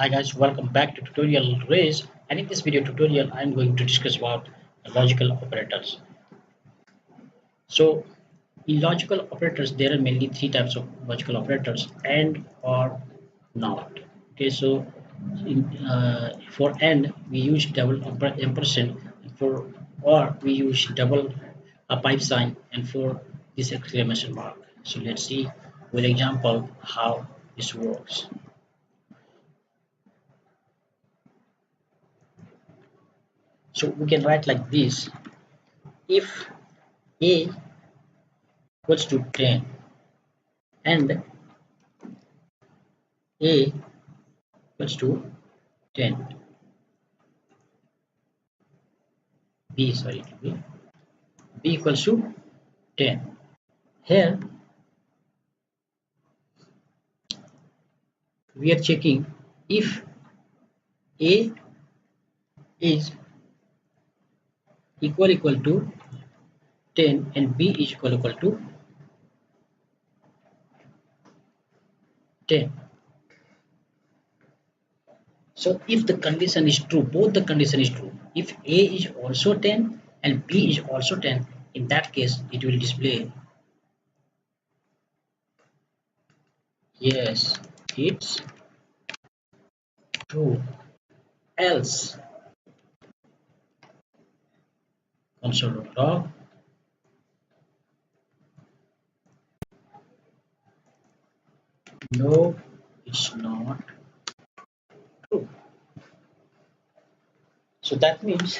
Hi guys, welcome back to tutorial race, and in this video tutorial I'm going to discuss about logical operators. So in logical operators there are mainly three types of logical operators: and, or, not. Okay, so for and we use double ampersand, and for or we use double a pipe sign, and for this exclamation mark. So let's see with example how this works. So we can write like this: if a equals to 10 and a equals to 10, b equals to 10. Here we are checking if a is equal to 10 and b is equal to 10. So if the condition is true, both the condition is true, if a is also 10 and b is also 10, in that case it will display yes, it's true, else console.log no, it's not true. So that means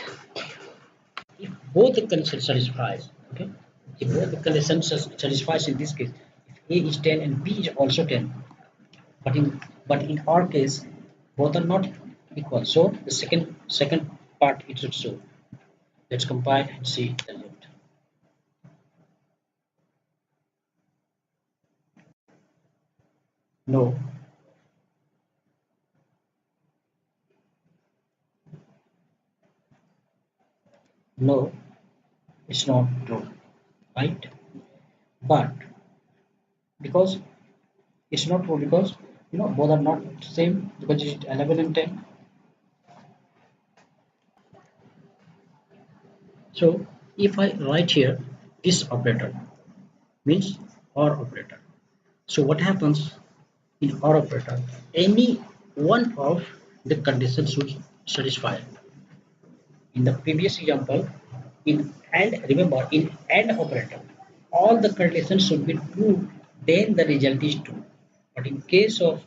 if both the conditions satisfies, okay, if both the conditions satisfies, in this case if a is 10 and b is also 10, but in our case both are not equal, so the second part it should show. Let's compile and see the result. No, no, it's not true, right? But because it's not true, because both are not same, because it's 11 and 10. So if I write here this operator means or operator, so what happens in or operator? Any one of the conditions should satisfy. In the previous example, in and, remember, in and operator all the conditions should be true, then the result is true. But in case of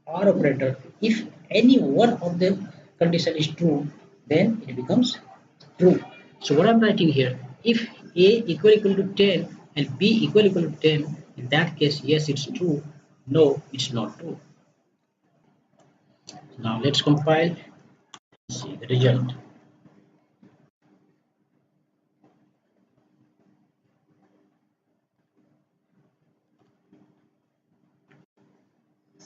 or operator, if any one of the condition is true, then it becomes true. So what I'm writing here, if a equal to 10 and b equal to 10, in that case yes it's true, no it's not true. Now let's compile and see the result.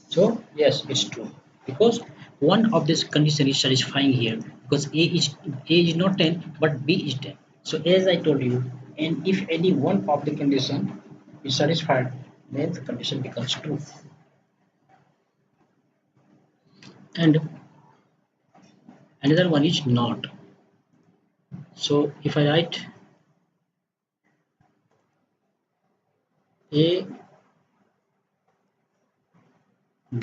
So yes, it's true, because one of this condition is satisfying here, because a is not 10 but b is 10. So as I told you, and if any one of the condition is satisfied, then the condition becomes true. And another one is not. So if I write a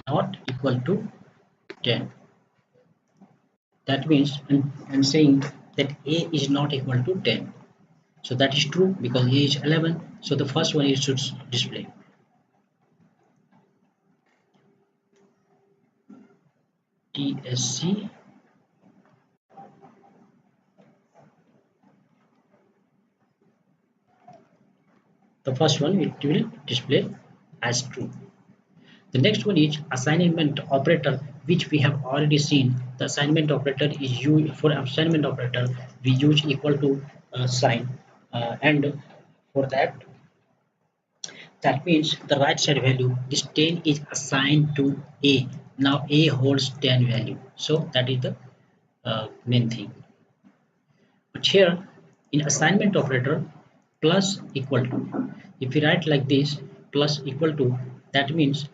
not equal to 10, that means I'm saying that a is not equal to 10. So that is true, because a is 11. So the first one is should display TSC the first one it will display as true. The next one is assignment operator, which we have already seen. The assignment operator is used for assignment operator. We use equal to sign, and for that means the right side value, this 10 is assigned to a. Now a holds 10 value, so that is the main thing. But here in assignment operator, plus equal to, if we write like this plus equal to, that means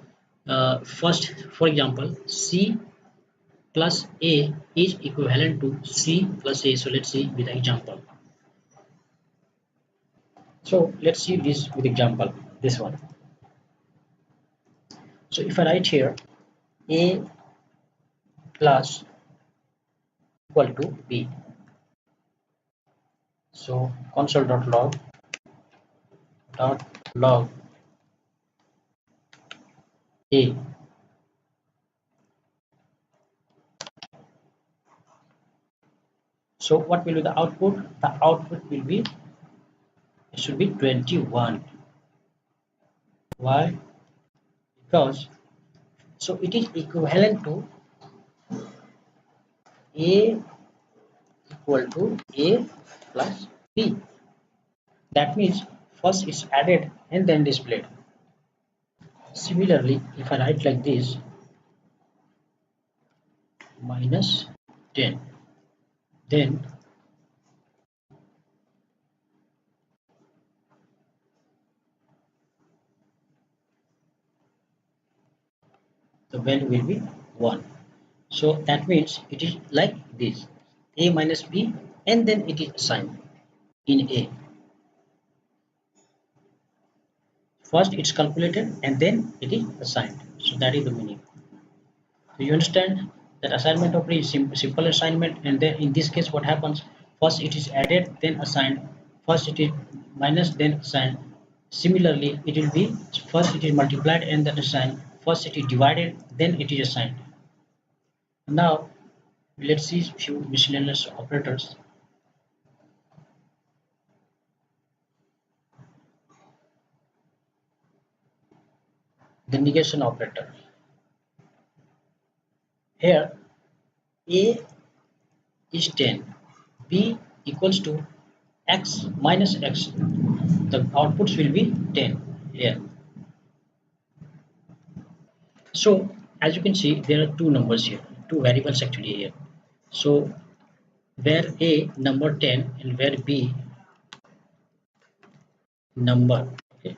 first, for example, c plus A is equivalent to C plus A. So let's see with example. So let's see this with example, this one. So if I write here A plus equal to B. So console.log A. So what will be the output? The output will be, it should be 21. Why? Because so it is equivalent to A equal to A plus B. That means first it's added and then displayed. Similarly, if I write like this, minus 10, then the value will be 1. So that means it is like this, A minus B, and then it is assigned in A. First it's calculated and then it is assigned. So that is the meaning. So you understand that assignment operator is simple assignment, and then in this case what happens? First it is added, then assigned. First it is minus, then assigned. Similarly, it will be first it is multiplied and then assigned. First it is divided, then it is assigned. Now let's see few miscellaneous operators. The negation operator. Here A is 10, B equals to x minus x. The outputs will be 10 here. So as you can see, there are two numbers here, two variables actually here. So where A number 10 and where B number, okay,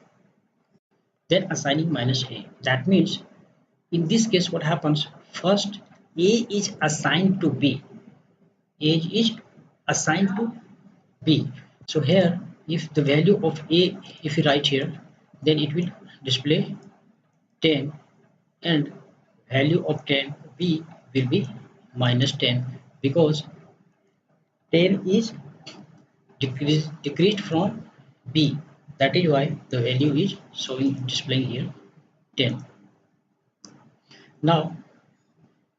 then assigning minus A. That means in this case what happens? First A is assigned to B. A is assigned to B. So here if the value of A, if you write here, then it will display 10, and value of 10 B will be minus 10, because 10 is decreased from B. That is why the value is showing, displaying here 10. Now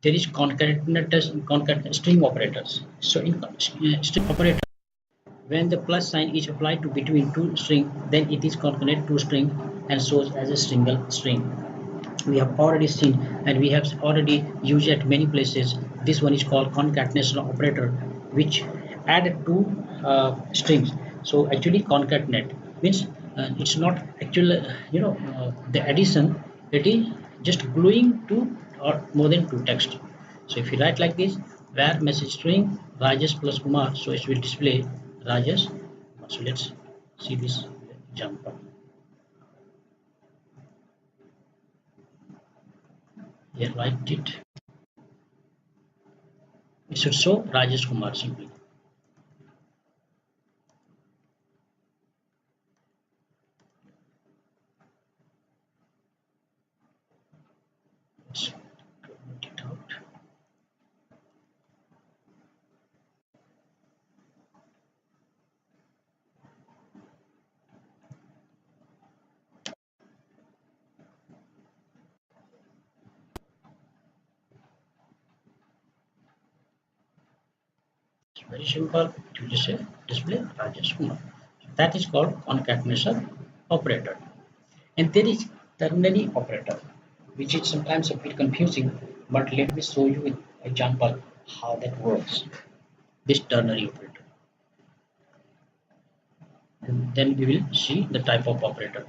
there is string operators. So in string operator, when the plus sign is applied to between two string, then it is concatenated to string and shows as a single string. We have already seen and we have already used at many places. This one is called concatenation operator, which added two strings. So actually concatenate means it's not actually the addition, it is just gluing two or more than two text. So if you write like this, where message string Rajesh plus Umar, so it will display Rajesh. So let's see this example. Here write it. It should show Rajesh Kumar simply. Let's comment it out. It's very simple. It will just say display Rajesh Kumar. That is called concatenation operator. And there is ternary operator, which is sometimes a bit confusing, but let me show you with example how that works. This ternary operator. And then we will see the type of operator.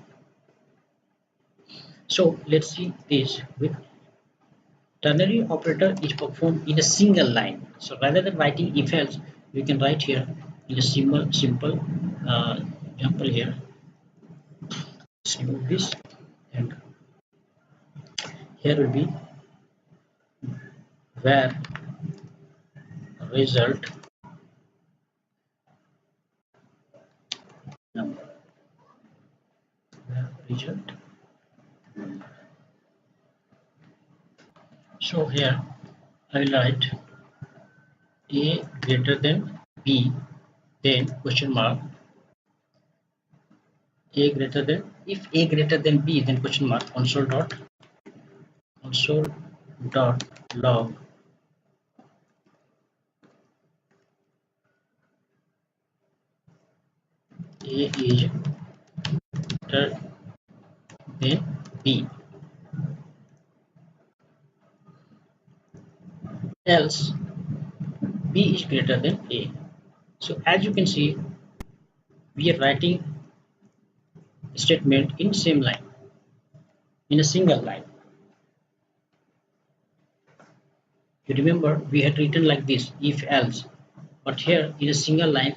So let's see this with ternary operator is performed in a single line. So rather than writing if else, we can write here in a simple example here. Let's remove this, and here will be where result number. Result. So here I will write a greater than b, then question mark, a greater than, if a greater than b, then question mark, console dot log a is greater than b, else b is greater than a. So as you can see, we are writing statement in same line, in a single line. You remember we had written like this, if else, but here in a single line,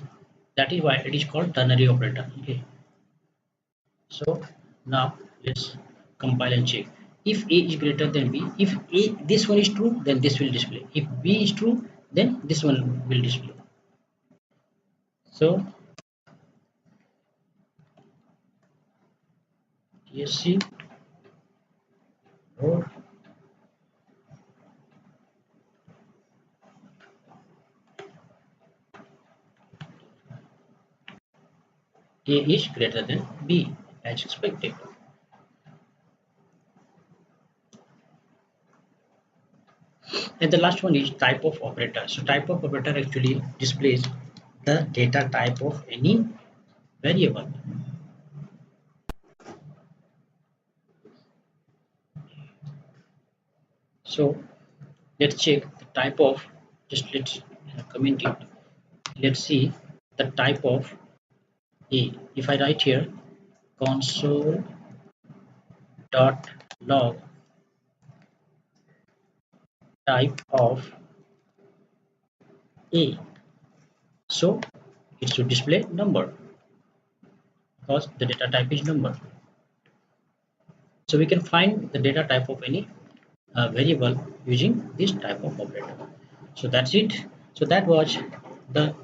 that is why it is called ternary operator. Okay, so now let's compile and check. If a is greater than b, if a, this one is true, then this will display. If b is true, then this one will display. So tsc or a is greater than b as expected. And the last one is type of operator. So type of operator actually displays the data type of any variable. So let's check the type of, just let's comment it. Let's see the type of a. If I write here console dot log type of a, so it should display number because the data type is number. So we can find the data type of any variable using this type of operator. So that's it. So that was the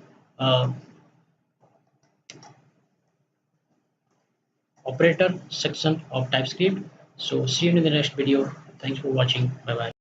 operator section of TypeScript. So see you in the next video. Thanks for watching. Bye bye.